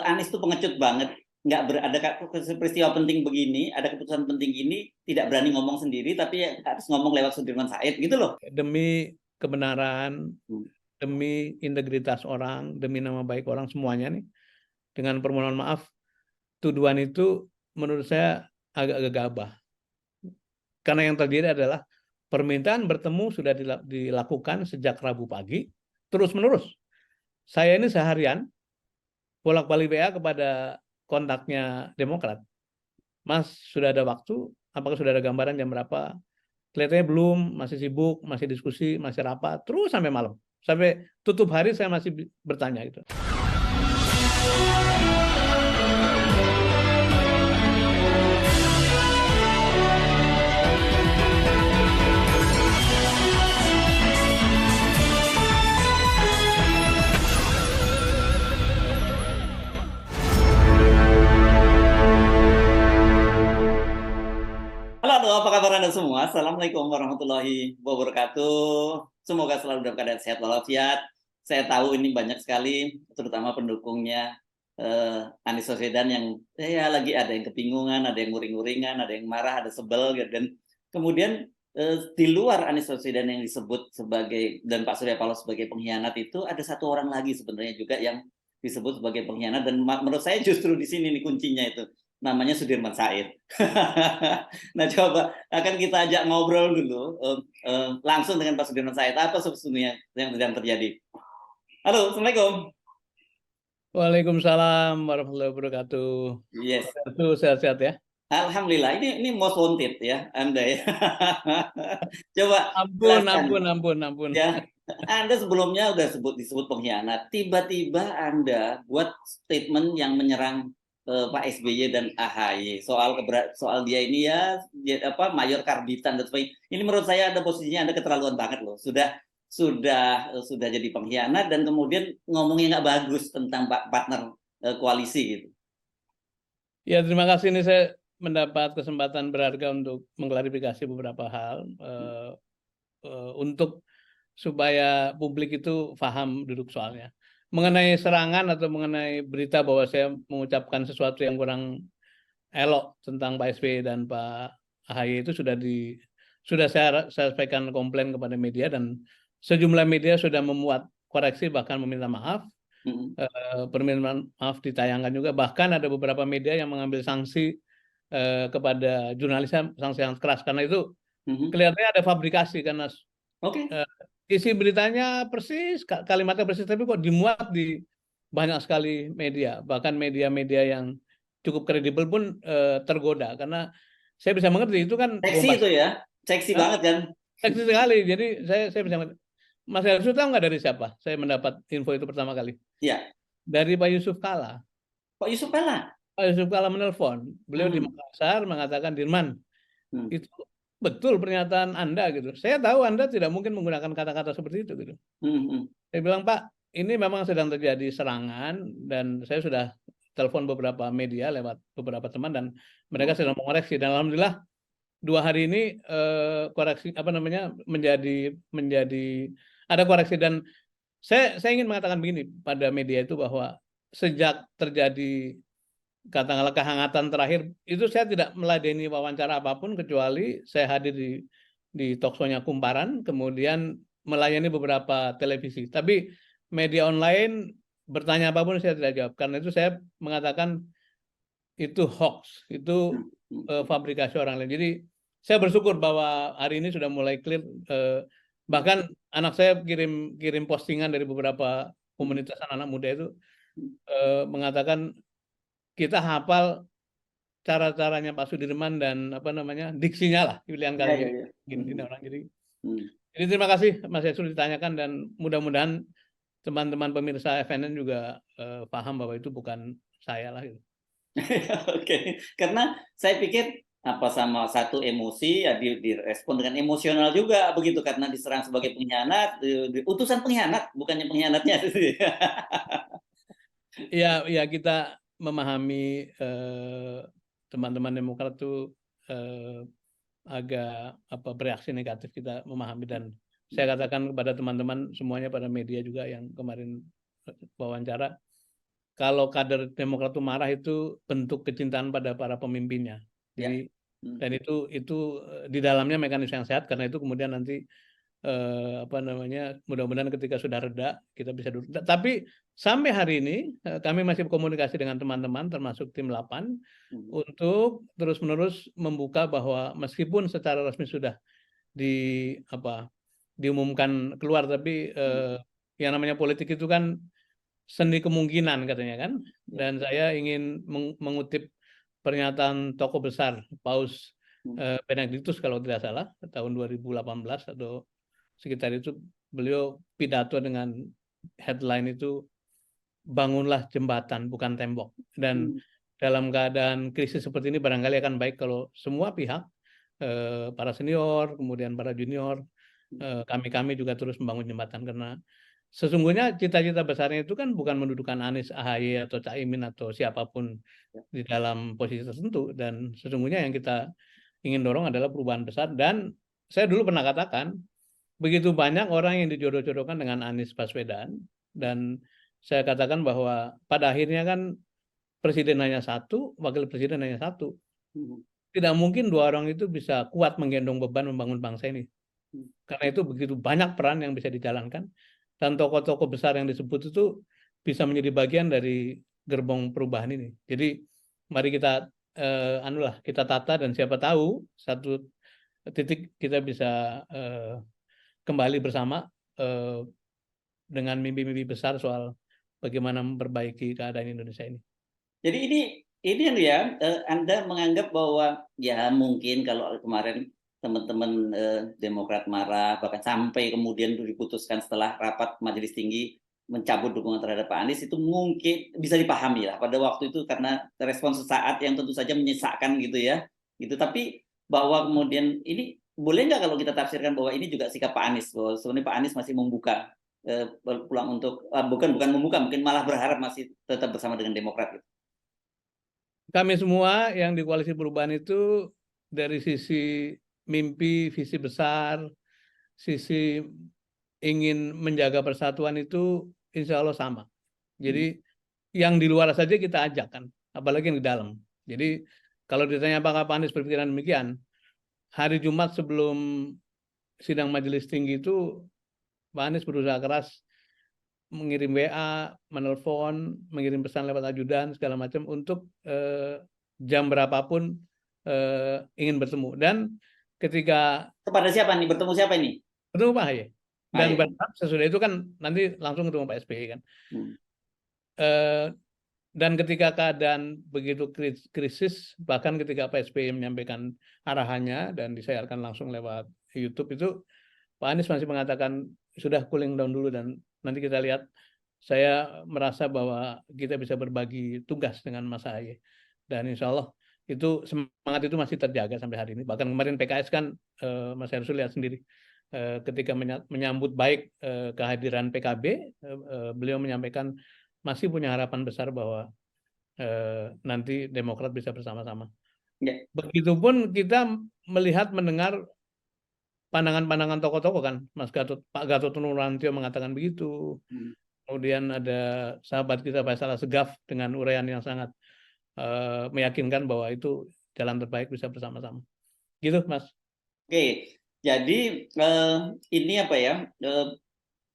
Anies tuh pengecut banget, nggak ada peristiwa penting begini, ada keputusan penting ini, tidak berani ngomong sendiri, tapi ya harus ngomong lewat Sudirman Said gitu loh. Demi kebenaran, demi integritas orang, demi nama baik orang semuanya nih, dengan permohonan maaf, tuduhan itu menurut saya agak gegabah. Karena yang terjadi adalah permintaan bertemu sudah dilakukan sejak Rabu pagi, terus-menerus. Saya ini seharian bolak-balik WA kepada kontaknya Demokrat. Mas, sudah ada waktu? Apakah sudah ada gambaran jam berapa? Kelihatannya belum, masih sibuk, masih diskusi, masih rapat, terus sampai malam. Sampai tutup hari saya masih bertanya gitu. Halo, apa kabar Anda semua? Assalamualaikum warahmatullahi wabarakatuh. Semoga selalu dalam keadaan sehat walafiat. Saya tahu ini banyak sekali, terutama pendukungnya Anies Baswedan yang ya lagi ada yang kebingungan, ada yang nguring-nguringan, ada yang marah, ada sebel, gitu. Dan kemudian di luar Anies Baswedan yang disebut sebagai dan Pak Surya Paloh sebagai pengkhianat itu ada satu orang lagi sebenarnya juga yang disebut sebagai pengkhianat, dan menurut saya justru di sini nih kuncinya itu, namanya Sudirman Said. Nah, coba akan kita ajak ngobrol dulu langsung dengan Pak Sudirman Said. Apa sesungguhnya yang sedang terjadi? Halo, Assalamualaikum. Waalaikumsalam warahmatullahi wabarakatuh. Yes. Itu sehat-sehat ya. Alhamdulillah, ini most wanted ya, Anda ya. Coba Ampun, jelaskan ampun, ampun, ampun. ya. Anda sebelumnya udah disebut pengkhianat. Tiba-tiba Anda buat statement yang menyerang Pak SBY dan AHY soal dia ini ya, apa mayor karbitan dan sebagainya. Ini menurut saya ada posisinya Anda keterlaluan banget loh. Sudah jadi pengkhianat dan kemudian ngomongnya nggak bagus tentang partner koalisi gitu. Ya, terima kasih, ini saya mendapat kesempatan berharga untuk mengklarifikasi beberapa hal untuk supaya publik itu paham duduk soalnya. Mengenai serangan atau mengenai berita bahwa saya mengucapkan sesuatu yang kurang elok tentang Pak SBY dan Pak AHY itu sudah saya sampaikan komplain kepada media, dan sejumlah media sudah memuat koreksi bahkan meminta maaf. Permintaan maaf ditayangkan juga, bahkan ada beberapa media yang mengambil sanksi kepada jurnalisnya, sanksi yang keras karena itu kelihatannya ada fabrikasi, karena isi beritanya persis, kalimatnya persis, tapi kok dimuat di banyak sekali media, bahkan media-media yang cukup kredibel pun tergoda, karena saya bisa mengerti itu kan seksi itu ya, seksi banget kan. seksi sekali. Jadi saya bisa mengerti. Mas Elsu tahu nggak dari siapa saya mendapat info itu pertama kali? Iya. Dari Pak Yusuf Kala. Pak Yusuf Kala. Pak Yusuf Kala menelpon. Beliau di Makassar mengatakan, Dirman, itu betul pernyataan Anda gitu. Saya tahu Anda tidak mungkin menggunakan kata-kata seperti itu gitu. Saya bilang, Pak, ini memang sedang terjadi serangan dan saya sudah telepon beberapa media lewat beberapa teman dan mereka sedang mengoreksi, dan alhamdulillah 2 hari ini koreksi menjadi ada koreksi. Dan saya ingin mengatakan begini pada media itu, bahwa sejak terjadi katakanlah kehangatan terakhir itu saya tidak meladeni wawancara apapun kecuali saya hadir di talkshow-nya Kumparan, kemudian melayani beberapa televisi. Tapi media online bertanya apapun saya tidak jawab, karena itu saya mengatakan itu hoax, itu fabrikasi orang lain. Jadi saya bersyukur bahwa hari ini sudah mulai clear. Bahkan anak saya kirim postingan dari beberapa komunitas anak-anak muda itu mengatakan kita hapal cara-caranya Pak Sudirman dan diksinya lah, pilihan kali ini orang. Jadi terima kasih Mas Yesus ditanyakan, dan mudah-mudahan teman-teman pemirsa FNN juga paham bahwa itu bukan saya lah gitu. Oke, karena saya pikir apa sama satu emosi ya direspon dengan emosional juga begitu, karena diserang sebagai pengkhianat, utusan pengkhianat bukannya pengkhianatnya. Ya kita memahami teman-teman Demokrat itu agak bereaksi negatif, kita memahami, dan saya katakan kepada teman-teman semuanya pada media juga yang kemarin wawancara, kalau kader Demokrat itu marah itu bentuk kecintaan pada para pemimpinnya. Ya. Jadi dan itu di dalamnya mekanisme yang sehat, karena itu kemudian nanti mudah-mudahan ketika sudah reda kita bisa duduk. Tapi sampai hari ini kami masih berkomunikasi dengan teman-teman termasuk tim 8 untuk terus-menerus membuka bahwa meskipun secara resmi sudah diumumkan keluar, tapi yang namanya politik itu kan seni kemungkinan katanya kan. Dan saya ingin mengutip pernyataan tokoh besar Paus Benediktus kalau tidak salah tahun 2018 atau sekitar itu, beliau pidato dengan headline itu bangunlah jembatan bukan tembok. Dan dalam keadaan krisis seperti ini barangkali akan baik kalau semua pihak, para senior, kemudian para junior, kami juga terus membangun jembatan, karena sesungguhnya cita-cita besarnya itu kan bukan mendudukan Anies, AHY atau Caimin atau siapapun di dalam posisi tertentu, dan sesungguhnya yang kita ingin dorong adalah perubahan besar. Dan saya dulu pernah katakan begitu banyak orang yang dijodoh-jodohkan dengan Anies Baswedan, dan saya katakan bahwa pada akhirnya kan presiden hanya satu, wakil presiden hanya satu. Tidak mungkin dua orang itu bisa kuat menggendong beban membangun bangsa ini. Karena itu begitu banyak peran yang bisa dijalankan, dan tokoh-tokoh besar yang disebut itu bisa menjadi bagian dari gerbong perubahan ini. Jadi mari kita kita tata, dan siapa tahu satu titik kita bisa kembali bersama dengan mimpi-mimpi besar soal bagaimana memperbaiki keadaan Indonesia ini. Jadi ini ya, Anda menganggap bahwa ya mungkin kalau kemarin teman-teman Demokrat marah, bahkan sampai kemudian diputuskan setelah rapat Majelis Tinggi mencabut dukungan terhadap Pak Anies, itu mungkin bisa dipahami lah pada waktu itu karena respon sesaat yang tentu saja menyesakkan gitu ya. Gitu. Tapi bahwa kemudian ini boleh nggak kalau kita tafsirkan bahwa ini juga sikap Pak Anies, bahwa sebenarnya Pak Anies masih membuka peluang untuk bukan membuka, mungkin malah berharap masih tetap bersama dengan Demokrat. Gitu. Kami semua yang di Koalisi Perubahan itu dari sisi mimpi, visi besar, sisi ingin menjaga persatuan itu insya Allah sama. Jadi yang di luar saja kita ajak kan, apalagi yang di dalam. Jadi kalau ditanya apakah Pak Anies berpikiran demikian, hari Jumat sebelum sidang Majelis Tinggi itu Pak Anies berusaha keras mengirim WA, menelpon, mengirim pesan lewat ajudan segala macam untuk jam berapapun ingin bertemu. Dan ketika kepada siapa nih, bertemu siapa ini? Bertemu Pak AHY. Dan berharap sesudah itu kan nanti langsung ketemu Pak SBY kan. Dan ketika keadaan begitu krisis, bahkan ketika Pak SBY menyampaikan arahannya dan disiarkan langsung lewat YouTube itu, Pak Anies masih mengatakan sudah cooling down dulu dan nanti kita lihat. Saya merasa bahwa kita bisa berbagi tugas dengan Mas AHY. Dan insya Allah itu semangat itu masih terjaga sampai hari ini. Bahkan kemarin PKS kan Mas Hersul lihat sendiri. Ketika menyambut baik kehadiran PKB, beliau menyampaikan masih punya harapan besar bahwa nanti Demokrat bisa bersama-sama. Ya. Begitupun kita melihat, mendengar pandangan-pandangan tokoh-tokoh kan, Pak Gatot Nurmantio mengatakan begitu. Kemudian ada sahabat kita Faisal Assegaf dengan uraian yang sangat meyakinkan bahwa itu jalan terbaik bisa bersama-sama. Gitu, Mas. Oke. Jadi ini apa ya,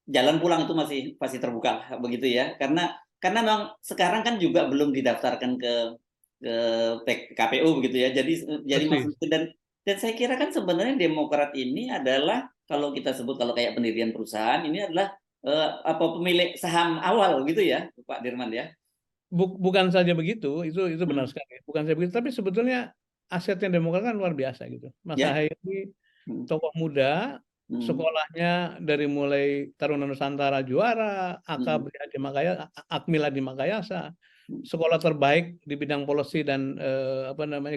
jalan pulang itu masih terbuka begitu ya, karena memang sekarang kan juga belum didaftarkan ke KPU begitu ya, jadi masih, dan saya kira kan sebenarnya Demokrat ini adalah kalau kita sebut kalau kayak pendirian perusahaan ini adalah pemilik saham awal gitu ya, Pak Dirman ya. Bukan saja begitu, itu benar sekali. Bukan saja begitu, tapi sebetulnya asetnya Demokrat kan luar biasa gitu. Mas AHY ini tokoh muda, sekolahnya dari mulai Taruna Nusantara juara, Akmil di Makayasa, sekolah terbaik di bidang policy dan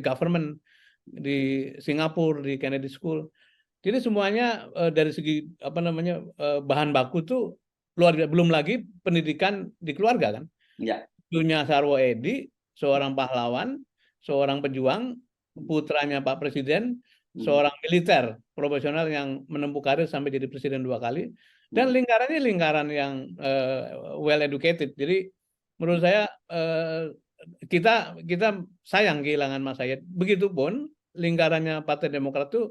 government di Singapura di Kennedy School. Jadi semuanya dari segi bahan baku tuh luar biasa. Belum lagi pendidikan di keluarga kan. Ya. Punya Sarwo Edi, seorang pahlawan, seorang pejuang, putranya Pak Presiden, seorang militer profesional yang menempuh karir sampai jadi presiden 2 kali, dan lingkarannya lingkaran yang well educated. Jadi menurut saya kita sayang kehilangan Mas Haye. Begitupun lingkarannya Partai Demokrat itu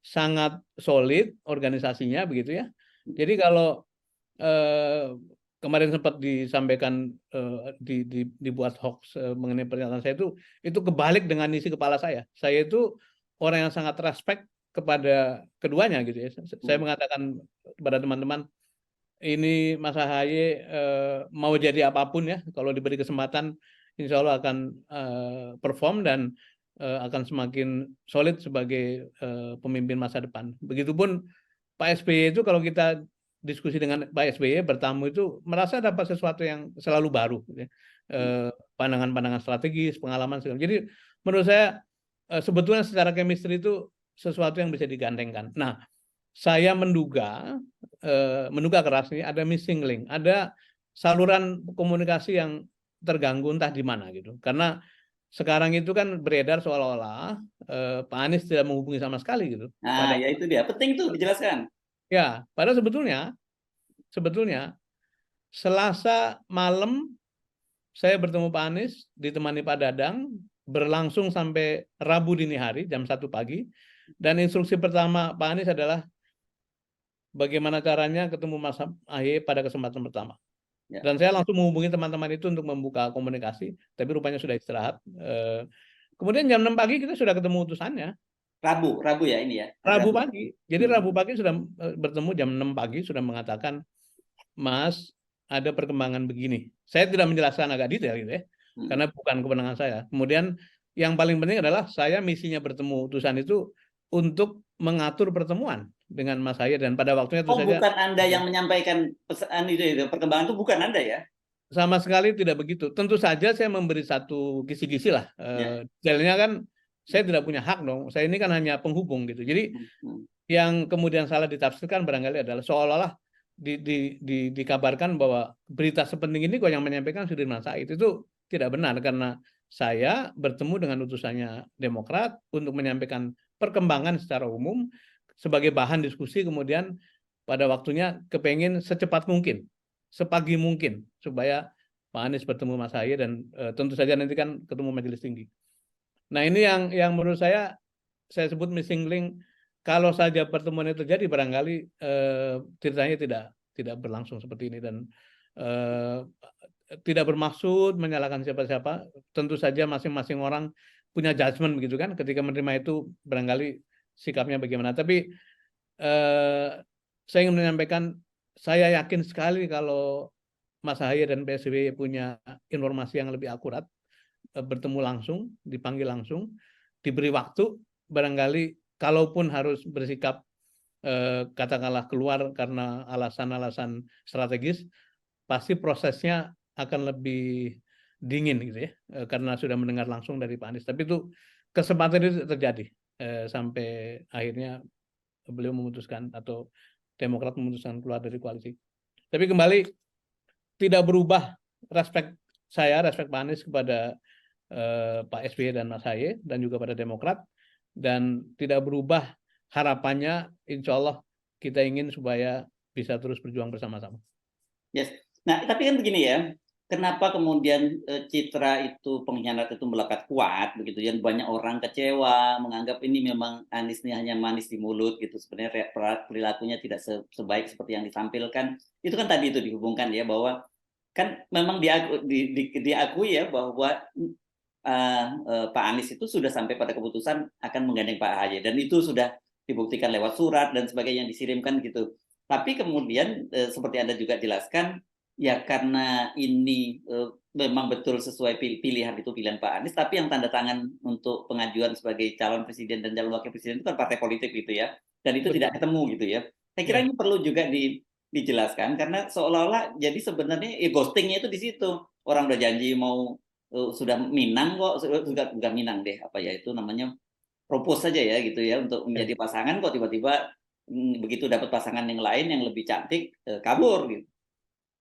sangat solid organisasinya begitu ya. Jadi kalau kemarin sempat disampaikan dibuat hoax mengenai pernyataan saya itu kebalik dengan isi kepala saya. Saya itu orang yang sangat respect kepada keduanya gitu ya. Saya mengatakan kepada teman-teman, ini Mas Ahaye mau jadi apapun ya, kalau diberi kesempatan insya Allah akan perform dan akan semakin solid sebagai pemimpin masa depan. Begitupun Pak SBY itu kalau kita diskusi dengan Pak SBY bertamu itu merasa dapat sesuatu yang selalu baru, ya. Pandangan-pandangan strategis, pengalaman segala. Jadi menurut saya sebetulnya secara chemistry itu sesuatu yang bisa digandengkan. Nah, saya menduga keras ini ada missing link, ada saluran komunikasi yang terganggu entah di mana gitu. Karena sekarang itu kan beredar seolah-olah Pak Anies tidak menghubungi sama sekali gitu. Nah, ya itu dia. Penting tuh dijelaskan. Ya, padahal sebetulnya Selasa malam saya bertemu Pak Anies ditemani Pak Dadang berlangsung sampai Rabu dini hari jam 1 pagi, dan instruksi pertama Pak Anies adalah bagaimana caranya ketemu Mas Ahy pada kesempatan pertama. Ya. Dan saya langsung menghubungi teman-teman itu untuk membuka komunikasi, tapi rupanya sudah istirahat. Kemudian jam 6 pagi kita sudah ketemu utusannya. Rabu ya ini ya. Rabu pagi. Jadi Rabu pagi sudah bertemu jam 6 pagi, sudah mengatakan, Mas, ada perkembangan begini. Saya tidak menjelaskan agak detail gitu ya, karena bukan kewenangan saya. Kemudian yang paling penting adalah saya misinya bertemu utusan itu untuk mengatur pertemuan dengan Mas Haye, dan pada waktunya itu saja. Bukan Anda yang menyampaikan pesan itu perkembangan itu, bukan Anda ya? Sama sekali tidak begitu. Tentu saja saya memberi satu kisi-kisi lah. Detailnya kan saya tidak punya hak dong. Saya ini kan hanya penghubung gitu. Jadi yang kemudian salah ditafsirkan barangkali adalah seolah-olah dikabarkan bahwa berita sepenting ini kok yang menyampaikan Sudirman Said. Itu tidak benar, karena saya bertemu dengan utusannya Demokrat untuk menyampaikan perkembangan secara umum sebagai bahan diskusi, kemudian pada waktunya kepengin secepat mungkin, sepagi mungkin, supaya Pak Anies bertemu Mas Haye dan tentu saja nanti kan ketemu Majelis Tinggi. Nah, ini yang menurut saya sebut missing link. Kalau saja pertemuan itu terjadi, barangkali ceritanya tidak berlangsung seperti ini, dan tidak bermaksud menyalahkan siapa-siapa. Tentu saja masing-masing orang punya judgement begitu kan, ketika menerima itu barangkali sikapnya bagaimana. Tapi saya ingin menyampaikan, saya yakin sekali kalau Mas Ahaye dan Pak SBY punya informasi yang lebih akurat, bertemu langsung, dipanggil langsung, diberi waktu, barangkali kalaupun harus bersikap katakanlah keluar karena alasan-alasan strategis, pasti prosesnya akan lebih dingin gitu ya, karena sudah mendengar langsung dari Pak Anies. Tapi itu kesempatan itu terjadi sampai akhirnya beliau memutuskan atau Demokrat memutuskan keluar dari koalisi. Tapi kembali, tidak berubah respect Pak Anies kepada Pak SBY dan Mas Haye dan juga pada Demokrat, dan tidak berubah harapannya, insya Allah kita ingin supaya bisa terus berjuang bersama-sama. Yes. Nah, tapi kan begini ya, kenapa kemudian citra itu pengkhianat itu melekat kuat begitu ya, banyak orang kecewa, menganggap ini memang Anies ini hanya manis di mulut gitu, sebenarnya perilakunya tidak sebaik seperti yang ditampilkan. Itu kan tadi itu dihubungkan ya, bahwa kan memang diakui ya bahwa Pak Anies itu sudah sampai pada keputusan akan menggandeng Pak Ahaye, dan itu sudah dibuktikan lewat surat dan sebagainya yang dikirimkan gitu. Tapi kemudian seperti Anda juga jelaskan, ya karena ini memang betul sesuai pilihan Pak Anies, tapi yang tanda tangan untuk pengajuan sebagai calon presiden dan calon wakil presiden itu kan partai politik gitu ya, dan itu Betul. tidak ketemu gitu ya. Saya kira ini perlu juga dijelaskan, karena seolah-olah jadi sebenarnya ghostingnya itu di situ. Orang udah janji mau sudah minang kok, sudah minang deh, apa ya itu namanya, propose saja ya gitu ya untuk menjadi pasangan, kok tiba-tiba begitu dapat pasangan yang lain yang lebih cantik kabur gitu.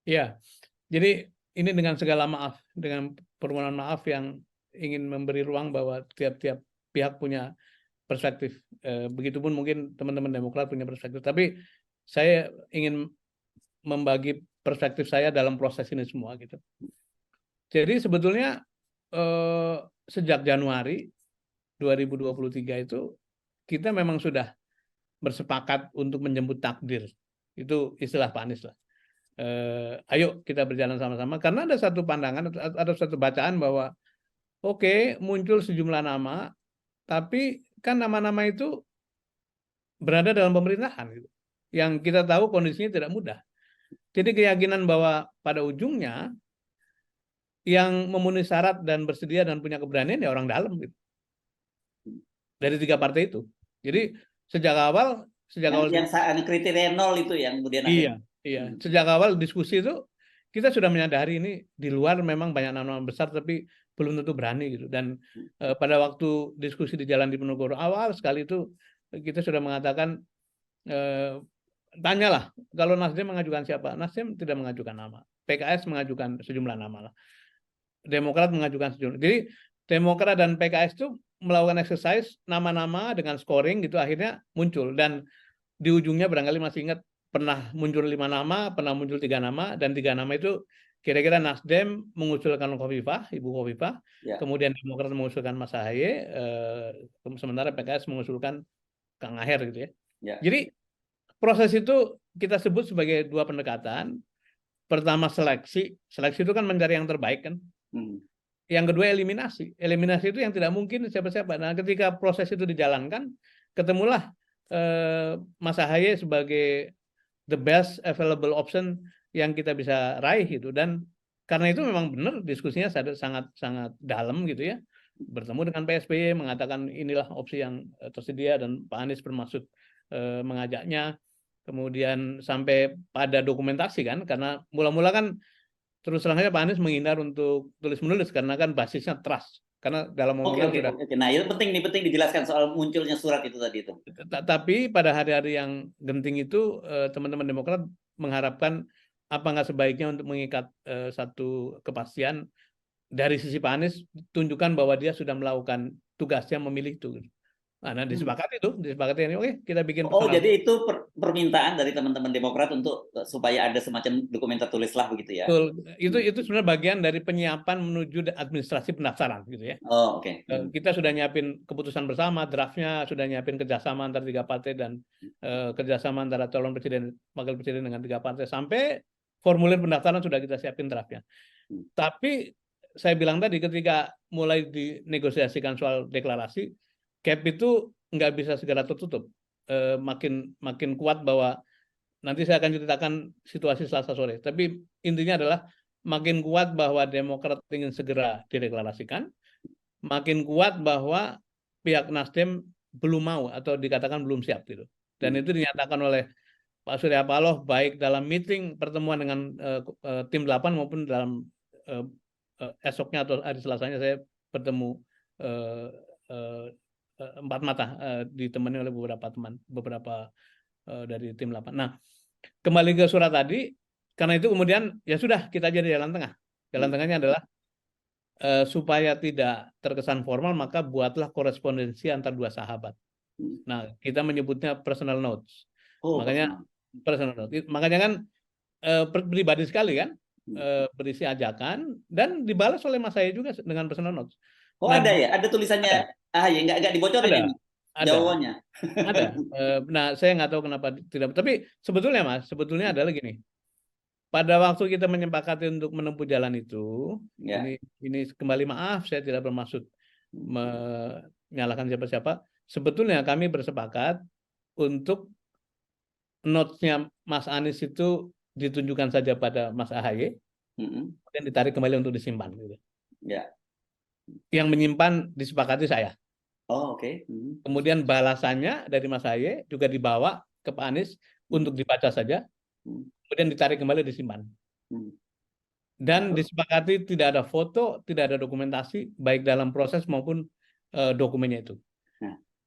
Iya, jadi ini dengan segala maaf, dengan permohonan maaf yang ingin memberi ruang bahwa tiap-tiap pihak punya perspektif. Begitupun mungkin teman-teman Demokrat punya perspektif, tapi saya ingin membagi perspektif saya dalam proses ini semua gitu. Jadi sebetulnya sejak Januari 2023 itu kita memang sudah bersepakat untuk menjemput takdir. Itu istilah Pak Anies lah. Ayo kita berjalan sama-sama karena ada satu pandangan, ada satu bacaan bahwa oke, muncul sejumlah nama, tapi kan nama-nama itu berada dalam pemerintahan gitu. Yang kita tahu kondisinya tidak mudah. Jadi keyakinan bahwa pada ujungnya yang memenuhi syarat dan bersedia dan punya keberanian ya orang dalam gitu. Dari 3 partai itu. Jadi sejak awal yang kriteria 0 itu yang kemudian iya. Sejak awal diskusi itu kita sudah menyadari ini di luar memang banyak nama-nama besar tapi belum tentu berani gitu. Dan pada waktu diskusi di Jalan Diponegoro awal sekali itu kita sudah mengatakan tanyalah kalau Nasdem mengajukan siapa? Nasdem tidak mengajukan nama. PKS mengajukan sejumlah nama lah. Demokrat mengajukan sejumlah. Jadi Demokrat dan PKS itu melakukan exercise nama-nama dengan scoring gitu akhirnya muncul dan di ujungnya barangkali masih ingat pernah muncul 5 nama, pernah muncul 3 nama dan 3 nama itu kira-kira Nasdem mengusulkan Ibu Khofifah, ya. Kemudian Demokrat mengusulkan Mas Ahaye, sementara PKS mengusulkan Kang Aher gitu ya. Ya. Jadi proses itu kita sebut sebagai 2 pendekatan. Pertama seleksi itu kan mencari yang terbaik kan. Yang kedua eliminasi itu yang tidak mungkin siapa-siapa. Nah ketika proses itu dijalankan, ketemulah Mas Ahaye sebagai the best available option yang kita bisa raih gitu. Dan karena itu memang benar diskusinya sangat dalam gitu ya. Bertemu dengan PSBY mengatakan inilah opsi yang tersedia dan Pak Anies bermaksud mengajaknya. Kemudian sampai pada dokumentasi kan, karena mula-mula kan terus terang saja Pak Anies menghindar untuk tulis-menulis karena kan basisnya trust. Karena dalam omongan sudah. Nah, itu penting dijelaskan soal munculnya surat itu tadi itu. Tapi pada hari-hari yang genting itu teman-teman Demokrat mengharapkan apa nggak sebaiknya untuk mengikat satu kepastian dari sisi Pak Anies tunjukkan bahwa dia sudah melakukan tugasnya memilih itu. Nah, disepakati ini oke kita bikin personal. Jadi itu permintaan dari teman-teman Demokrat untuk supaya ada semacam dokumen tertulis lah begitu ya. Betul. Itu sebenarnya bagian dari penyiapan menuju administrasi pendaftaran gitu ya. Oke. Kita sudah nyiapin keputusan bersama, draftnya sudah nyiapin kerjasama antara 3 partai dan kerjasama antara calon presiden, wakil presiden dengan 3 partai sampai formulir pendaftaran sudah kita siapin draftnya. Tapi saya bilang tadi ketika mulai dinegosiasikan soal deklarasi, gap itu nggak bisa segera tertutup. Makin kuat bahwa nanti saya akan ceritakan situasi Selasa sore. Tapi intinya adalah makin kuat bahwa Demokrat ingin segera dideklarasikan, makin kuat bahwa pihak Nasdem belum mau atau dikatakan belum siap gitu. Dan itu dinyatakan oleh Pak Surya Paloh baik dalam meeting pertemuan dengan tim 8 maupun dalam esoknya atau hari Selasanya saya bertemu 4 mata ditemani oleh beberapa dari tim 8. Nah, kembali ke surat tadi, karena itu kemudian ya sudah kita jadi jalan tengah. Jalan tengahnya adalah supaya tidak terkesan formal maka buatlah korespondensi antar 2 sahabat. Nah, kita menyebutnya personal notes. Makanya personal notes. Makanya kan pribadi sekali kan, berisi ajakan dan dibalas oleh Mas Ahaye juga dengan personal notes. Nah, ada ya, ada tulisannya. Ya nggak dibocorin ini jawabannya. Ada. Nah, saya nggak tahu kenapa tidak. Tapi sebetulnya Mas, adalah gini. Pada waktu kita menyepakati untuk menempuh jalan itu, ini kembali maaf, saya tidak bermaksud menyalahkan siapa-siapa. Sebetulnya kami bersepakat untuk notes-nya Mas Anies itu ditunjukkan saja pada Mas Ahaye, kemudian ditarik kembali untuk disimpan. Gitu. Ya. Yang menyimpan disepakati saya. Oke. Kemudian balasannya dari Mas Ahaye juga dibawa ke Pak Anies untuk dibaca saja, kemudian ditarik kembali disimpan. Dan disepakati tidak ada foto, tidak ada dokumentasi, baik dalam proses maupun dokumennya itu.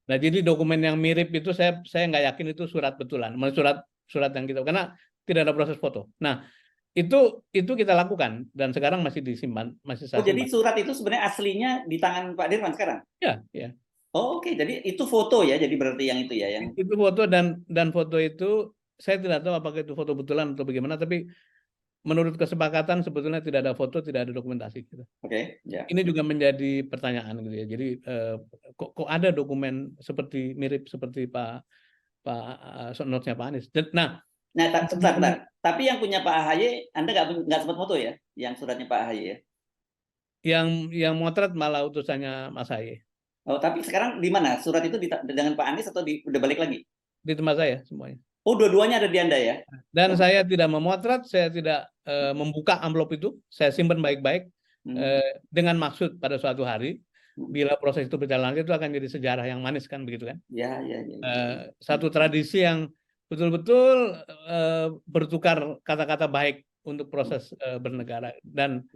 Nah, jadi dokumen yang mirip itu saya nggak yakin itu surat betulan, surat yang kita, karena tidak ada proses foto. Nah, itu kita lakukan dan sekarang masih disimpan, masih saya simpan. Jadi surat itu sebenarnya aslinya di tangan Pak Dirman sekarang? Ya. Oke. Jadi itu foto ya, jadi berarti yang itu ya yang itu foto dan foto itu saya tidak tahu apakah itu foto betulan atau bagaimana, tapi menurut kesepakatan sebetulnya tidak ada foto, tidak ada dokumentasi gitu. Oke, ya. Ini juga menjadi pertanyaan gitu ya. Jadi kok ada dokumen seperti mirip seperti notesnya Pak Anies. Nah, Nah, sebentar. Tapi yang punya Pak AHY, Anda nggak sempat foto ya? Yang suratnya Pak AHY ya? yang motret malah utusannya Mas Haye Oh, tapi sekarang di mana? Surat itu dengan Pak Anies atau udah balik lagi? di tempat saya semuanya. Oh, dua-duanya ada di Anda ya? Dan saya tidak memotret, saya tidak membuka amplop itu, saya simpan baik-baik dengan maksud pada suatu hari bila proses itu berjalan itu akan jadi sejarah yang manis kan begitu kan? Ya. Satu tradisi yang betul-betul bertukar kata-kata baik untuk proses bernegara dan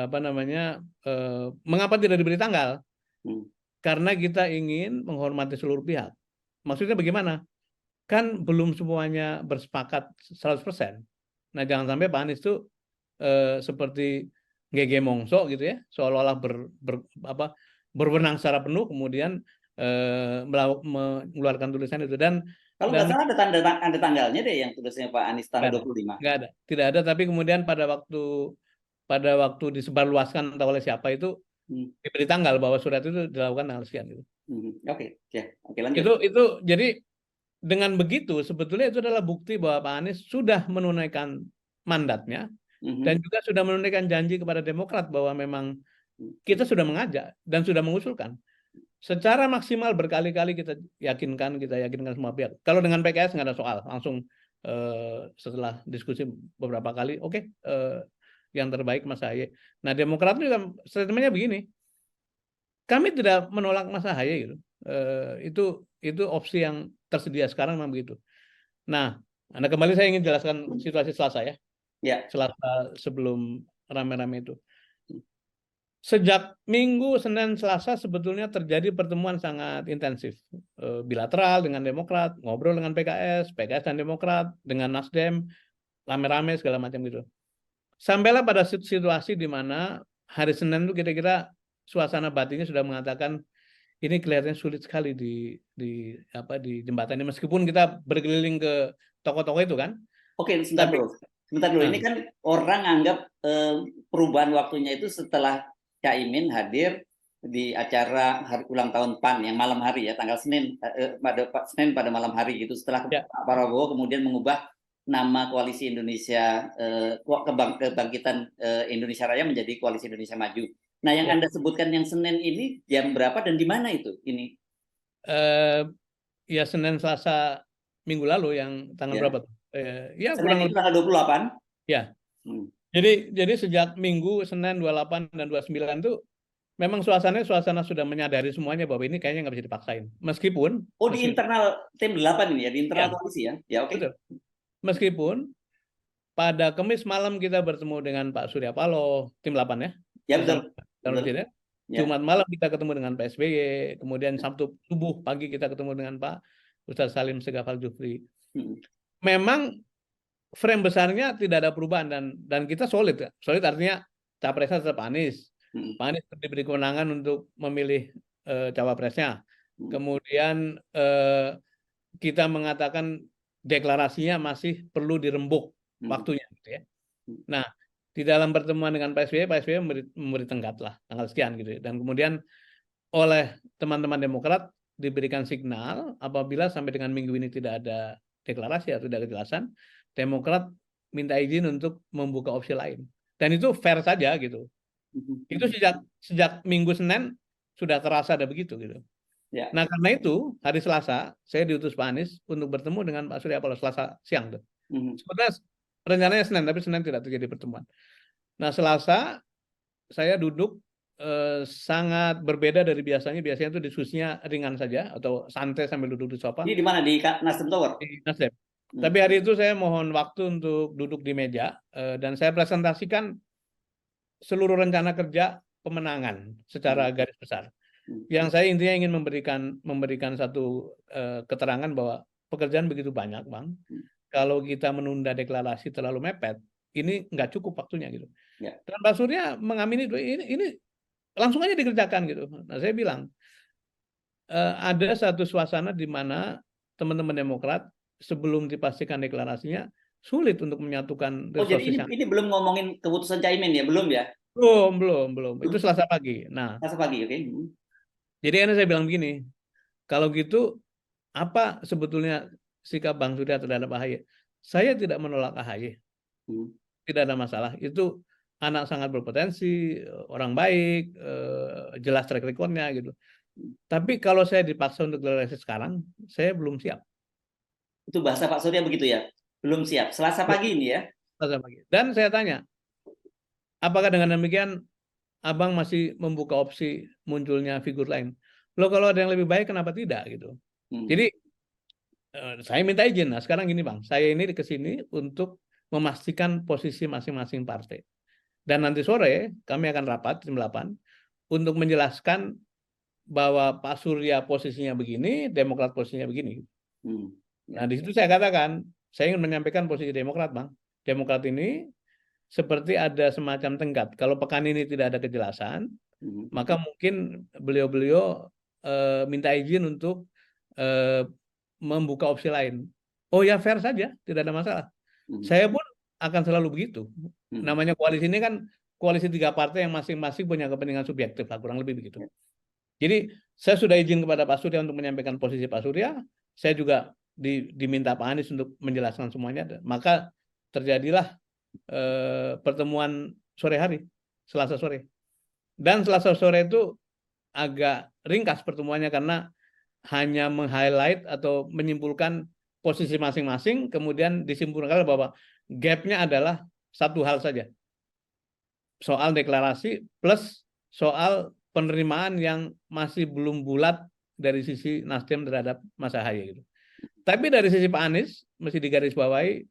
apa namanya mengapa tidak diberi tanggal? Karena kita ingin menghormati seluruh pihak. Maksudnya bagaimana? Kan belum semuanya bersepakat 100%. Nah, jangan sampai Pak Anies itu seperti GG Mongso gitu ya, seolah-olah berwenang secara penuh kemudian mengeluarkan tulisan itu dan kalau nggak salah ada tanggalnya deh yang tulisnya Pak Anies tanggal 25. Nggak ada, tidak ada. Tapi kemudian pada waktu disebarluaskan entah oleh siapa itu diberi tanggal bahwa surat itu dilakukan tanggal sekian gitu. Oke, lanjut. Itu jadi dengan begitu sebetulnya itu adalah bukti bahwa Pak Anies sudah menunaikan mandatnya dan juga sudah menunaikan janji kepada Demokrat bahwa memang kita sudah mengajak dan sudah mengusulkan secara maksimal berkali-kali kita yakinkan semua pihak. Kalau dengan PKS nggak ada soal, langsung setelah diskusi beberapa kali, oke, yang terbaik Mas Ahaye. Nah, Demokrat juga statementnya begini, kami tidak menolak Mas Ahaye gitu. Itu opsi yang tersedia sekarang memang begitu. Nah, Anda kembali saya ingin jelaskan situasi Selasa ya. Selasa sebelum rame-rame itu. Sejak Minggu, Senin, Selasa sebetulnya terjadi pertemuan sangat intensif. Bilateral dengan Demokrat, ngobrol dengan PKS dan Demokrat, dengan Nasdem, rame-rame segala macam gitu. Sampailah pada situasi di mana hari Senin itu kira-kira suasana batinnya sudah mengatakan ini kelihatannya sulit sekali di jembatan ini meskipun kita berkeliling ke toko-toko itu kan. Oke, sebentar dulu. Ini kan orang anggap perubahan waktunya itu setelah Caimin hadir di acara ulang tahun PAN yang malam hari ya, tanggal Senin pada malam hari gitu. Setelah Pak Prabowo kemudian mengubah nama Koalisi Indonesia Kebangkitan Indonesia Raya menjadi Koalisi Indonesia Maju. Nah, yang Anda sebutkan yang Senin ini jam berapa dan di mana itu? Ini ya Senin Selasa minggu lalu yang tanggal berapa tuh? Ya kurang lebih tanggal 28. Ya. Jadi sejak Minggu, Senin 28 dan 29 itu memang suasana sudah menyadari semuanya bahwa ini kayaknya nggak bisa dipaksain. Meskipun di internal tim 8 ini ya, di internal koalisi ya. Ya, oke. Betul. Meskipun pada Kamis malam kita bertemu dengan Pak Surya Paloh, tim 8 ya. Ya, betul. Jumat malam kita ketemu dengan Pak SBY, kemudian Sabtu subuh pagi kita ketemu dengan Pak Ustadz Salim Segaf Al-Jufri. Memang frame besarnya tidak ada perubahan dan kita solid. Solid artinya capresnya tetap Anies. Pak Anies diberi kewenangan untuk memilih cawapresnya. Kemudian kita mengatakan deklarasinya masih perlu dirembuk waktunya gitu ya. Nah, di dalam pertemuan dengan Pak SBY memberi tenggat lah tanggal sekian gitu ya. Dan kemudian oleh teman-teman Demokrat diberikan signal apabila sampai dengan minggu ini tidak ada deklarasi atau tidak kejelasan, Demokrat minta izin untuk membuka opsi lain. Dan itu fair saja gitu. Itu sejak Minggu Senin sudah terasa ada begitu gitu. Ya. Nah, karena itu hari Selasa saya diutus Pak Anies untuk bertemu dengan Pak Surya Paloh Selasa siang tuh. Sebenarnya rencananya Senin, tapi Senin tidak terjadi pertemuan. Nah, Selasa saya duduk sangat berbeda dari biasanya. Biasanya itu diskusinya ringan saja atau santai sambil duduk di sofa. Ini di mana? Di Nasdem Tower? Di Nasdem. Tapi hari itu saya mohon waktu untuk duduk di meja dan saya presentasikan seluruh rencana kerja pemenangan secara garis besar. Yang saya intinya ingin memberikan satu keterangan bahwa pekerjaan begitu banyak, Bang. Kalau kita menunda deklarasi terlalu mepet, ini nggak cukup waktunya gitu. Ya. Dan Pak Surya mengamini ini langsung aja dikerjakan gitu. Nah, saya bilang ada satu suasana di mana teman-teman Demokrat sebelum dipastikan deklarasinya sulit untuk menyatukan Oh, jadi resources yang ini belum ngomongin keputusan Caimin ya, belum ya? belum. Itu Belum. Selasa pagi. Nah, Selasa pagi, oke. jadi kan saya bilang begini, kalau gitu apa sebetulnya sikap Bang Surya terhadap AHY? Saya tidak menolak AHY, Hmm. tidak ada masalah. Itu anak sangat berpotensi, orang baik, jelas track record-nya gitu. Tapi kalau saya dipaksa untuk deklarasi sekarang, saya belum siap. Itu bahasa Pak Surya begitu ya? Belum siap. Selasa pagi ini ya? Selasa pagi. Dan saya tanya, apakah dengan demikian Abang masih membuka opsi munculnya figur lain? Loh, kalau ada yang lebih baik kenapa tidak gitu? Hmm. Jadi saya minta izin. Nah, sekarang gini Bang, saya ini ke sini untuk memastikan posisi masing-masing partai. Dan nanti sore kami akan rapat jam 8 untuk menjelaskan bahwa Pak Surya posisinya begini, Demokrat posisinya begini. Hmm. Nah, Ya. di situ saya katakan, saya ingin menyampaikan posisi Demokrat, Bang. Demokrat ini seperti ada semacam tenggat. Kalau pekan ini tidak ada kejelasan, Hmm. maka mungkin beliau-beliau minta izin untuk membuka opsi lain. Oh ya, fair saja, tidak ada masalah. Hmm. Saya pun akan selalu begitu. Hmm. Namanya koalisi ini kan koalisi 3 partai yang masing-masing punya kepentingan subjektif lah, kurang lebih begitu. Ya. Jadi saya sudah izin kepada Pak Surya untuk menyampaikan posisi Pak Surya. Saya juga diminta Pak Anies untuk menjelaskan semuanya. Maka terjadilah pertemuan sore hari, Selasa sore. Dan Selasa sore itu agak ringkas pertemuannya karena hanya meng-highlight atau menyimpulkan posisi masing-masing, kemudian disimpulkan bahwa gap-nya adalah satu hal saja, soal deklarasi plus soal penerimaan yang masih belum bulat dari sisi Nasdem terhadap Mas Ahaye gitu. Tapi dari sisi Pak Anies mesti digarisbawahi,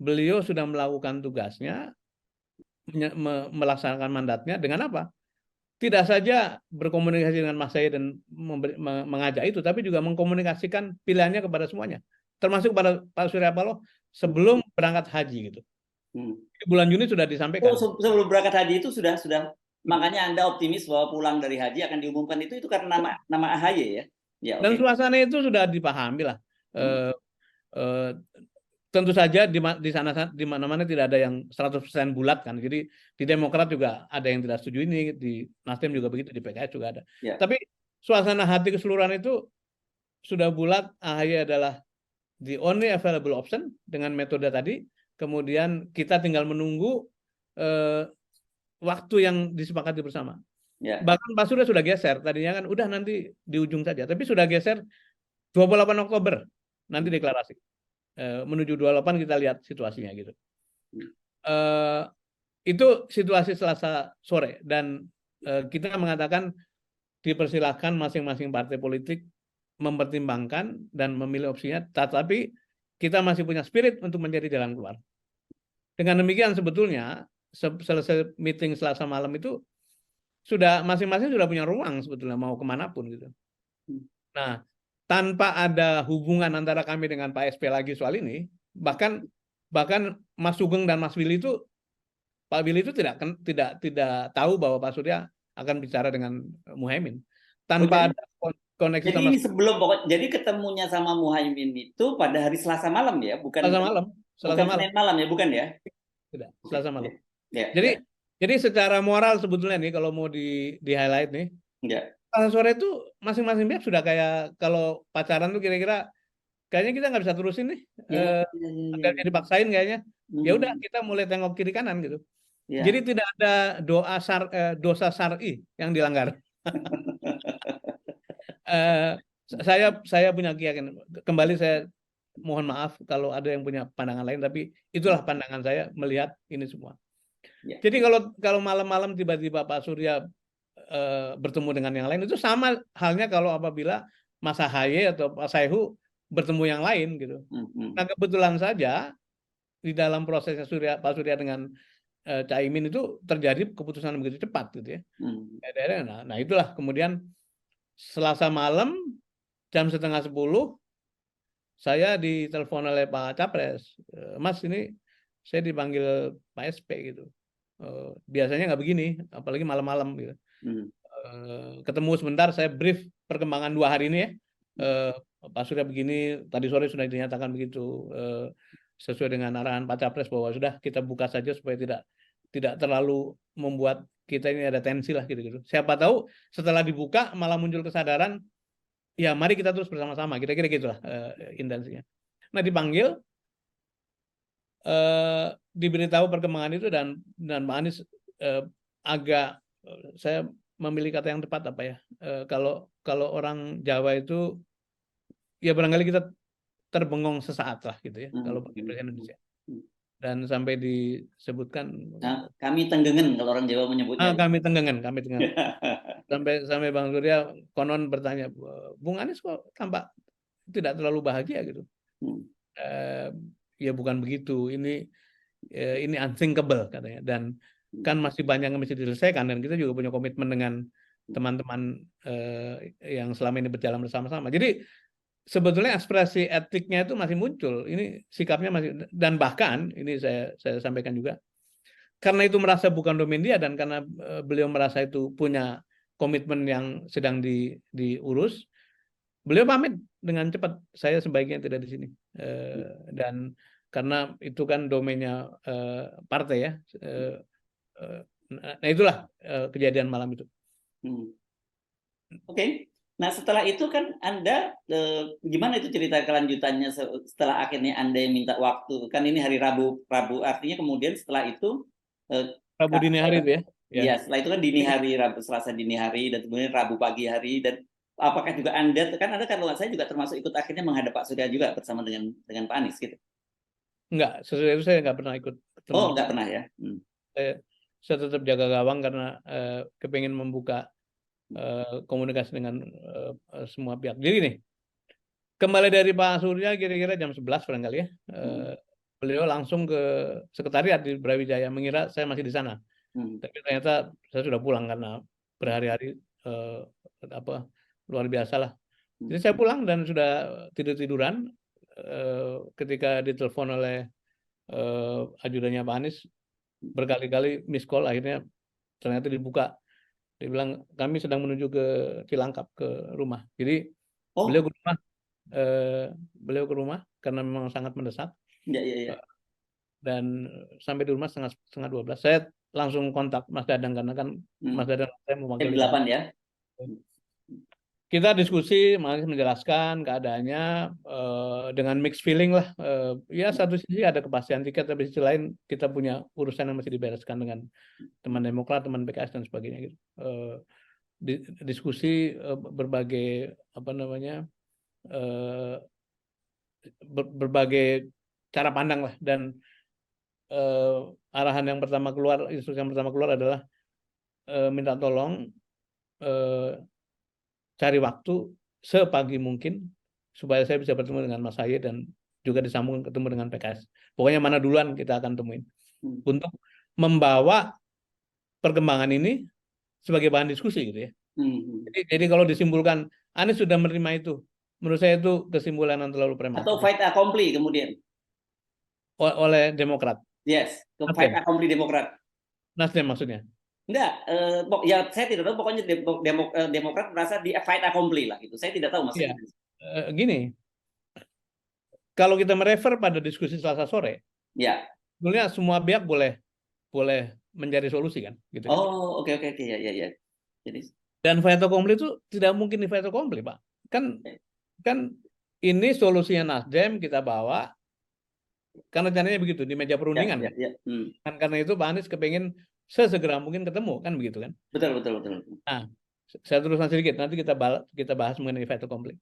beliau sudah melakukan tugasnya, melaksanakan mandatnya dengan apa? Tidak saja berkomunikasi dengan Mas Ahaye dan mengajak itu, tapi juga mengkomunikasikan pilihannya kepada semuanya, termasuk pada Pak Surya Paloh sebelum berangkat haji gitu. Hmm. Bulan Juni sudah Oh, disampaikan. sebelum berangkat haji itu sudah makanya Anda optimis bahwa pulang dari haji akan diumumkan itu karena nama AHY ya. Ya, Dan oke. suasana itu sudah dipahami lah. Hmm. Eh, tentu saja di sana di mana-mana tidak ada yang 100% bulat kan. Jadi di Demokrat juga ada yang tidak setuju ini, di Nasdem juga begitu, di PKS juga ada. Ya. Tapi suasana hati keseluruhan itu sudah bulat, AHY adalah the only available option dengan metode tadi. Kemudian kita tinggal menunggu waktu yang disepakati bersama. Ya. Bahkan Pak Surya sudah geser, tadinya kan udah nanti di ujung saja, tapi sudah geser 28 Oktober nanti deklarasi. Menuju 28 kita lihat situasinya gitu. Itu situasi Selasa sore dan kita mengatakan dipersilahkan masing-masing partai politik mempertimbangkan dan memilih opsinya, tetapi kita masih punya spirit untuk mencari jalan keluar. Dengan demikian sebetulnya selesai meeting Selasa malam itu sudah masing-masing sudah punya ruang sebetulnya mau kemanapun gitu. Nah, tanpa ada hubungan antara kami dengan Pak SP lagi soal ini, bahkan Mas Sugeng dan Mas Willy itu, Pak Willy itu tidak tahu bahwa Pak Surya akan bicara dengan Muhaimin. Tanpa ada koneksi Jadi sama ini sebelum jadi ketemunya sama Muhaimin itu pada hari Selasa malam ya, bukan Selasa malam, bukan Senin malam ya, bukan ya? tidak, Oke. Selasa malam. Ya, Jadi ya. secara moral sebetulnya nih kalau mau di highlight nih, Ya. Selasa sore itu masing-masing pihak sudah kayak kalau pacaran tuh kayaknya kita nggak bisa terusin nih, Ya, agak dipaksain kayaknya. Ya udah Hmm. kita mulai tengok kiri kanan gitu. Ya. Jadi tidak ada dosa syar'i yang dilanggar. Saya punya keyakinan. Kembali saya mohon maaf kalau ada yang punya pandangan lain, tapi itulah pandangan saya melihat ini semua. Ya. Jadi kalau malam-malam tiba-tiba Pak Surya bertemu dengan yang lain, itu sama halnya kalau apabila Mas Ahaye atau Pak Saihu bertemu yang lain gitu. Nah, kebetulan saja di dalam prosesnya Pak Surya dengan Caimin itu terjadi keputusan begitu cepat gitu ya. Nah, itulah kemudian Selasa malam jam 9:30 saya ditelepon oleh Pak Capres, Mas ini saya dipanggil Pak SP gitu. Biasanya nggak begini, apalagi malam-malam gitu. Ketemu sebentar, saya brief perkembangan 2 hari ini ya. Pak Surya begini, tadi sore sudah dinyatakan begitu. sesuai dengan arahan Pak Capres bahwa sudah kita buka saja supaya tidak terlalu membuat kita ini ada tensi lah gitu-gitu. Siapa tahu setelah dibuka malah muncul kesadaran, ya mari kita terus bersama-sama, kira-kira gitulah intensinya. Nah dipanggil, diberitahu perkembangan itu dan Pak Anies agak, saya memilih kata yang tepat apa ya, kalau orang Jawa itu ya barangkali kita terbengong sesaat lah gitu ya kalau pakai bahasa Indonesia, dan sampai disebutkan Kami tenggengen kalau orang Jawa menyebutnya. kami tenggengan sampai Bang Surya konon bertanya, Bung Anies kok tampak tidak terlalu bahagia gitu. Ya bukan begitu, ini unthinkable katanya, dan kan masih banyak yang mesti diselesaikan, dan kita juga punya komitmen dengan teman-teman yang selama ini berjalan bersama-sama. Jadi sebetulnya ekspresi etiknya itu masih muncul, ini sikapnya masih, dan bahkan ini saya sampaikan juga, karena itu merasa bukan domain dia, dan karena beliau merasa itu punya komitmen yang sedang diurus, beliau pamit dengan cepat, saya sebaiknya tidak di sini, dan karena itu kan domainnya partai ya. Nah itulah kejadian malam itu. Oke. Nah setelah itu kan Anda gimana itu cerita kelanjutannya setelah akhirnya Anda minta waktu, kan ini hari Rabu artinya kemudian setelah itu Rabu dini hari itu ya? Iya, setelah itu kan dini hari, Rabu, Selasa dini hari, dan kemudian Rabu pagi hari, dan apakah juga Anda, kan Anda kalau saya juga termasuk ikut akhirnya menghadap Pak Surya juga bersama dengan Pak Anies gitu? Enggak, sesudah itu saya nggak pernah ikut ketemu. Oh, nggak pernah ya? Saya tetap jaga gawang karena kepingin membuka komunikasi dengan semua pihak. Jadi nih, kembali dari Pak Surya kira-kira jam 11 barangkali ya, beliau langsung ke sekretariat di Brawijaya, mengira saya masih di sana. Tapi ternyata saya sudah pulang karena berhari-hari luar biasa lah. Jadi saya pulang dan sudah tiduran ketika ditelepon oleh ajudannya Pak Anies, berkali-kali miss call, akhirnya ternyata dibuka. Dia bilang kami sedang menuju ke Cilangkap ke rumah. Jadi beliau ke rumah karena memang sangat mendesak. Ya. Dan sampai di rumah setengah 12. Saya langsung kontak Mas Dadang karena kan Mas Dadang saya mewakili. Jam 8 ya. Kita diskusi, Mas menjelaskan keadaannya dengan mixed feeling lah. Ya satu sisi ada kepastian tiket, tapi sisi lain kita punya urusan yang masih dibereskan dengan teman Demokrat, teman PKS dan sebagainya gitu. Diskusi berbagai berbagai cara pandang lah, dan arahan yang pertama keluar, instruksi yang pertama keluar adalah minta tolong cari waktu sepagi mungkin supaya saya bisa bertemu dengan Mas Haye dan juga disambung ketemu dengan PKS. Pokoknya mana duluan kita akan temuin untuk membawa perkembangan ini sebagai bahan diskusi gitu ya. Jadi kalau disimpulkan Anies sudah menerima itu, menurut saya itu kesimpulan yang terlalu prematur. Atau fight accompli kemudian oleh Demokrat. Yes, fight accompli Demokrat. Nasdem maksudnya? Enggak, ya saya tidak tahu, pokoknya Demokrat merasa di fight accompli lah gitu. Saya tidak tahu maksudnya. Gini, kalau kita merefer pada diskusi Selasa sore, ya, sebenarnya semua pihak boleh mencari solusi kan, gitu. Oh, oke ya. Jadi dan fait accompli itu tidak mungkin di fait accompli, Pak. Kan ini solusinya Nasdem kita bawa. Karena rencananya begitu di meja perundingan kan. Karena itu Pak Anies kepengen sesegera mungkin ketemu kan, begitu kan. Betul. Nah, saya teruskan sedikit, nanti kita bahas mengenai fait accompli.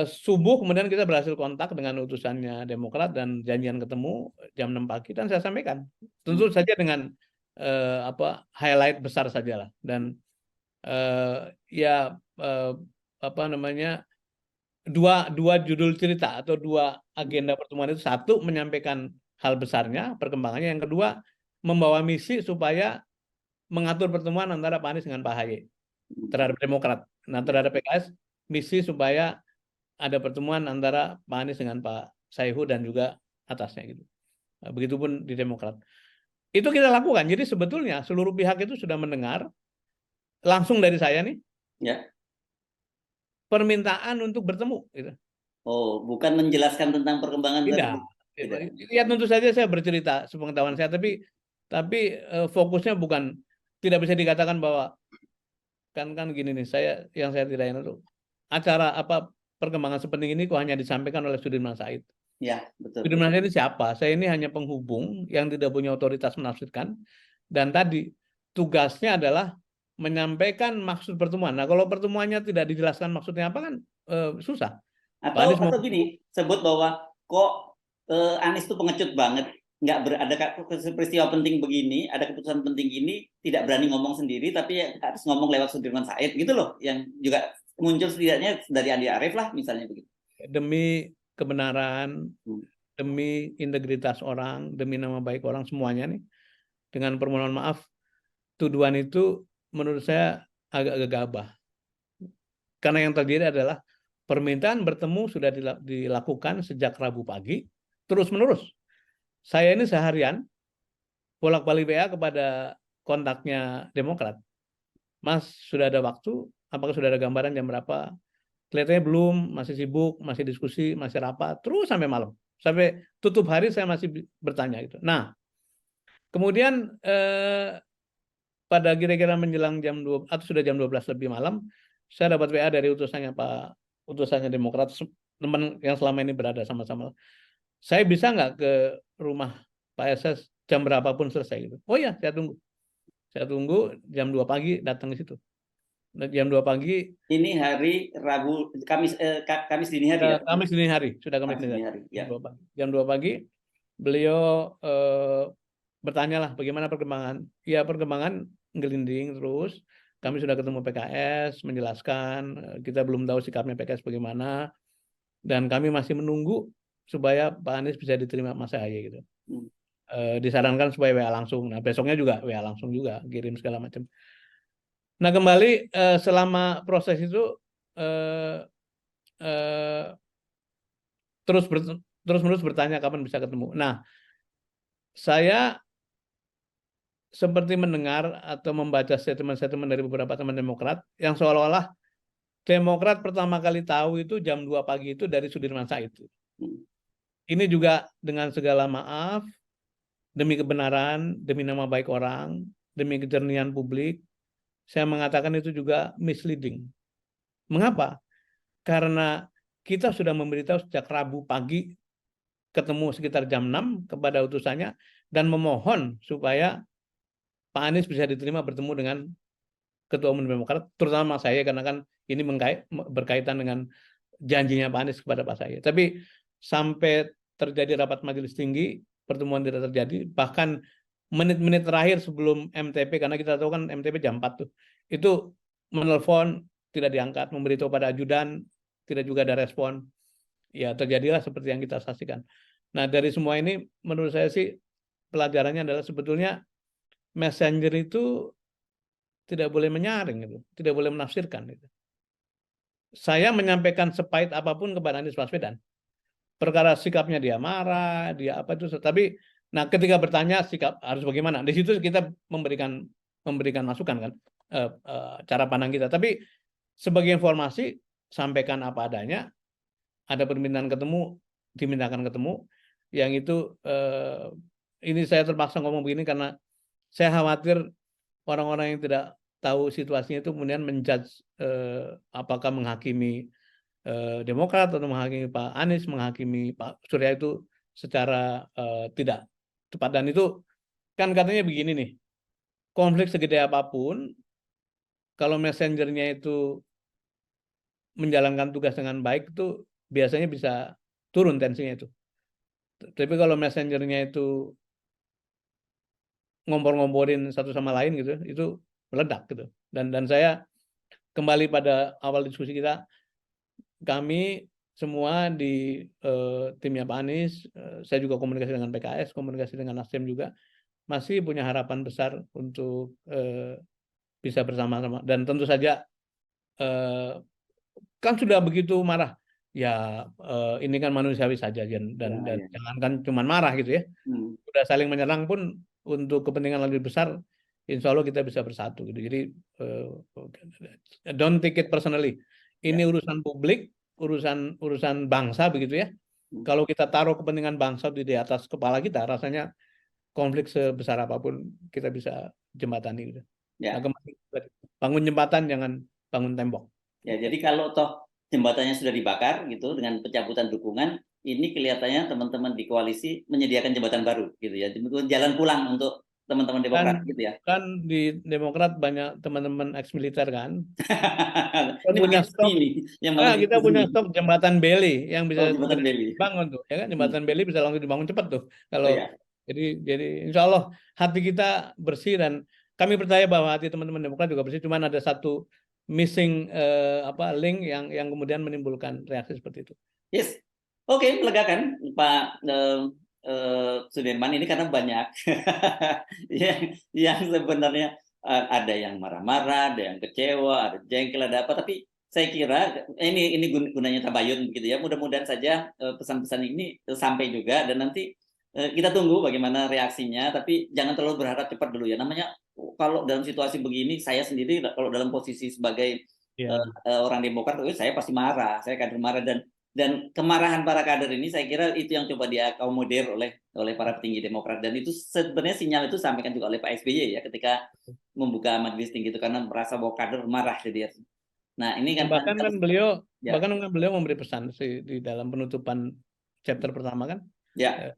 Subuh kemudian kita berhasil kontak dengan utusannya Demokrat dan janjian ketemu jam 6 pagi, dan saya sampaikan tentu saja dengan highlight besar sajalah, dan dua judul cerita atau dua agenda pertemuan itu, satu menyampaikan hal besarnya perkembangannya, yang kedua membawa misi supaya mengatur pertemuan antara Pak Anies dengan Pak Haye terhadap Demokrat. Nah terhadap PKS misi supaya ada pertemuan antara Pak Anies dengan Pak Saihu dan juga atasnya gitu. Begitupun di Demokrat. Itu kita lakukan. Jadi sebetulnya seluruh pihak itu sudah mendengar langsung dari saya nih. Ya. Permintaan untuk bertemu gitu. Oh, bukan menjelaskan tentang perkembangan tidak. Tidak. Ya tentu saja saya bercerita sepengetahuan saya, tapi fokusnya bukan, tidak bisa dikatakan bahwa kan gini nih, yang saya tidak enak tuh acara apa perkembangan sepenting ini kok hanya disampaikan oleh Sudirman Said. Ya, betul. Sudirman Said ini siapa? Saya ini hanya penghubung yang tidak punya otoritas menafsirkan, dan tadi tugasnya adalah menyampaikan maksud pertemuan. Nah, kalau pertemuannya tidak dijelaskan maksudnya apa kan susah. Pak Anies mau Atau gini, sebut bahwa kok Anies tuh pengecut banget, nggak ada peristiwa penting begini, ada keputusan penting ini, tidak berani ngomong sendiri, tapi harus ngomong lewat Sudirman Said gitu loh, yang juga muncul setidaknya dari Andi Arief lah misalnya begitu. demi kebenaran, demi integritas orang, demi nama baik orang semuanya nih, dengan permohonan maaf, tuduhan itu menurut saya agak gegabah. Karena yang terjadi adalah permintaan bertemu sudah dilakukan sejak Rabu pagi, terus-menerus. Saya ini seharian bolak-balik WA kepada kontaknya Demokrat. Mas, sudah ada waktu? Apakah sudah ada gambaran jam berapa? Kelihatannya belum, masih sibuk, masih diskusi, masih rapat, terus sampai malam. Sampai tutup hari saya masih bertanya itu. Nah, kemudian pada kira-kira menjelang jam 2 atau sudah jam 12 lebih malam, saya dapat WA dari utusannya Demokrat, teman yang selama ini berada sama-sama. Saya bisa nggak ke rumah Pak SS jam berapapun selesai gitu. Oh ya, saya tunggu. Saya tunggu jam 2 pagi datang ke situ. Jam 2 pagi. Ini hari Rabu, Kamis dini hari ya? Kamis dini hari, sudah Kamis dini hari. Ya. Jam 2 pagi, beliau bertanyalah bagaimana perkembangan. Ya perkembangan ngelinding terus. Kami sudah ketemu PKS, menjelaskan kita belum tahu sikapnya PKS bagaimana, dan kami masih menunggu supaya Pak Anies bisa diterima Mas Ahaye gitu. Disarankan supaya WA langsung. Nah besoknya juga WA langsung juga, kirim segala macam. Nah kembali selama proses itu terus-menerus bertanya kapan bisa ketemu. Nah saya seperti mendengar atau membaca statement-statement dari beberapa teman Demokrat yang seolah-olah Demokrat pertama kali tahu itu jam 2 pagi itu dari Sudirman Said. Ini juga dengan segala maaf, demi kebenaran, demi nama baik orang, demi kejernihan publik, saya mengatakan itu juga misleading. Mengapa? Karena kita sudah memberitahu sejak Rabu pagi, ketemu sekitar jam 6 kepada utusannya, dan memohon supaya Pak Anies bisa diterima bertemu dengan Ketua Umum Demokrat, terutama saya, karena kan ini berkaitan dengan janjinya Pak Anies kepada Pak Sahaye. Tapi sampai terjadi rapat majelis tinggi, pertemuan tidak terjadi, bahkan menit-menit terakhir sebelum MTP, karena kita tahu kan MTP jam 4 tuh, itu menelpon, tidak diangkat, memberitahu pada ajudan, tidak juga ada respon. Ya terjadilah seperti yang kita saksikan. Nah dari semua ini menurut saya sih pelajarannya adalah sebetulnya messenger itu tidak boleh menyaring, gitu, tidak boleh menafsirkan. Gitu. Saya menyampaikan sepahit apapun kepada Anies Baswedan. Perkara sikapnya dia marah, dia apa itu, tapi nah ketika bertanya sikap harus bagaimana, di situ kita memberikan masukan kan, cara pandang kita. Tapi sebagai informasi sampaikan apa adanya. Ada permintaan ketemu, dimintakan ketemu. Yang itu ini saya terpaksa ngomong begini karena saya khawatir orang-orang yang tidak tahu situasinya itu kemudian menjudge apakah menghakimi Demokrat atau menghakimi Pak Anies, menghakimi Pak Surya itu secara tidak tepat. Dan itu kan katanya begini nih, konflik segede apapun, kalau messengernya itu menjalankan tugas dengan baik itu biasanya bisa turun tensinya itu. Tapi kalau messengernya itu ngompor-ngomporin satu sama lain gitu, itu meledak gitu. Dan saya kembali pada awal diskusi kita, kami semua di timnya Pak Anies, saya juga komunikasi dengan PKS, komunikasi dengan Nasdem juga, masih punya harapan besar untuk bisa bersama-sama. Dan tentu saja kan sudah begitu marah, ya ini kan manusiawi saja, dan jangankan cuma marah gitu ya, sudah saling menyerang pun untuk kepentingan lebih besar, insya Allah kita bisa bersatu gitu. Jadi don't take it personally, ini urusan publik, urusan bangsa begitu ya. Kalau kita taruh kepentingan bangsa di atas kepala kita, rasanya konflik sebesar apapun kita bisa jembatani gitu. Nah, Ya. kembali bangun jembatan, jangan bangun tembok. Ya, jadi kalau toh jembatannya sudah dibakar gitu dengan pencabutan dukungan, ini kelihatannya teman-teman di koalisi menyediakan jembatan baru gitu ya, jalan pulang untuk teman-teman Demokrat Kan gitu ya. kan di Demokrat banyak teman-teman ex militer kan. Kita Ini punya makin seni stok, nih, yang bangun kita itu punya seni. stok jembatan Beli yang Oh, bisa jembatan segera Beli. dibangun tuh, ya kan? Hmm. Jembatan Beli bisa langsung dibangun cepat tuh. Oh Kalau ya. jadi insya Allah hati kita bersih dan kami percaya bahwa hati teman-teman Demokrat juga bersih. Cuman ada satu missing link yang kemudian menimbulkan reaksi seperti itu. Yes. Oke, melegakan Pak Sudirman ini karena banyak yang sebenarnya ada yang marah-marah, ada yang kecewa, ada jengkel, ada apa. Tapi saya kira ini gunanya tabayun begitu ya. Mudah-mudahan saja pesan-pesan ini sampai juga dan nanti kita tunggu bagaimana reaksinya. Tapi jangan terlalu berharap cepat dulu ya. Namanya kalau dalam situasi begini, saya sendiri kalau dalam posisi sebagai Ya. orang Demokrat, saya pasti marah, saya kader marah dan kemarahan para kader ini saya kira itu yang coba diakomodir oleh para petinggi Demokrat dan itu sebenarnya sinyal itu sampaikan juga oleh Pak SBY ya ketika membuka majelis tinggi itu karena merasa bahwa kader marah jadi. Nah ini kan Bahkan kan beliau ya, memberi pesan di dalam penutupan chapter pertama kan, ya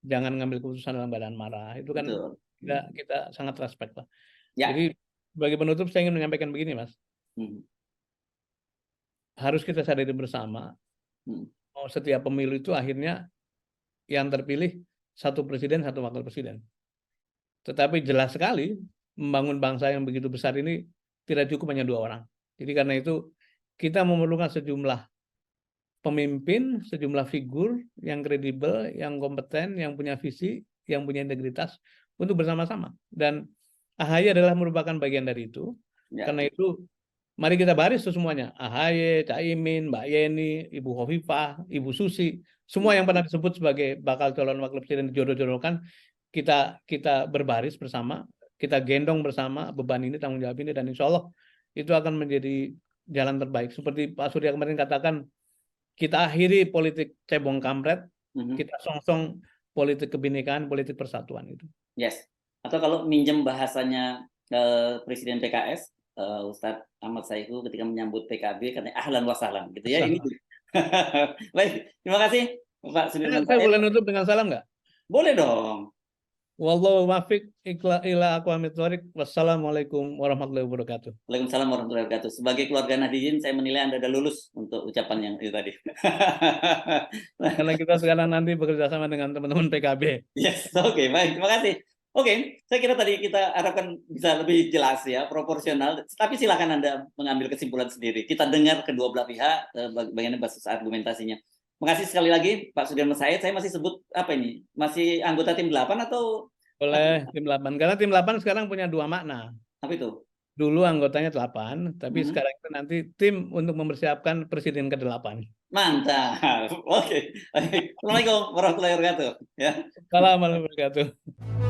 jangan ngambil keputusan dalam keadaan marah. Itu kan betul. kita sangat respect lah. Ya. Jadi sebagai penutup saya ingin menyampaikan begini, Mas. Harus kita sadari bersama, mau setiap pemilu itu akhirnya yang terpilih satu presiden, satu wakil presiden. Tetapi jelas sekali membangun bangsa yang begitu besar ini tidak cukup hanya 2 orang. Jadi karena itu kita memerlukan sejumlah pemimpin, sejumlah figur yang kredibel, yang kompeten, yang punya visi, yang punya integritas untuk bersama-sama. Dan AHY adalah merupakan bagian dari itu. Ya. Karena itu mari kita baris tuh semuanya. AHY, Caimin, Mbak Yeni, Ibu Khofifah, Ibu Susi, semua yang pernah disebut sebagai bakal calon wakil presiden dijodoh-jodohkan, kita berbaris bersama, kita gendong bersama beban ini, tanggung jawab ini, dan insya Allah itu akan menjadi jalan terbaik. Seperti Pak Surya kemarin katakan, kita akhiri politik cebong kampret, kita songsong politik kebinekaan, politik persatuan itu. Yes. Atau kalau minjem bahasanya Presiden PKS, Ustadz Ahmad Saihu ketika menyambut PKB katanya ahlan wa sahlan gitu ya. Ini baik, terima kasih Pak Sudirman Saya Said. boleh nutup dengan salam nggak? Boleh dong. Wallahu muwaffiq ila aqwamit thoriq. Wassalamualaikum warahmatullahi wabarakatuh. Waalaikumsalam warahmatullahi wabarakatuh. Sebagai keluarga Nahdliyin, saya menilai Anda sudah lulus untuk ucapan yang itu tadi. Karena kita sekarang nanti bekerja sama dengan teman-teman PKB. Yes, oke, baik, terima kasih. Oke, saya kira tadi kita harapkan bisa lebih jelas ya, proporsional. Tapi silakan Anda mengambil kesimpulan sendiri. Kita dengar kedua belah pihak, bagaimana basis argumentasinya. Makasih sekali lagi Pak Sudirman Said. Saya masih sebut apa ini? Masih anggota tim 8 atau Boleh tim 8. Karena tim 8 sekarang punya 2 makna. apa itu? Dulu anggotanya 8, tapi sekarang itu nanti tim untuk mempersiapkan presiden ke-8. Mantap. Oke. Assalamualaikum warahmatullahi wabarakatuh. Ya. Assalamualaikum warahmatullahi wabarakatuh.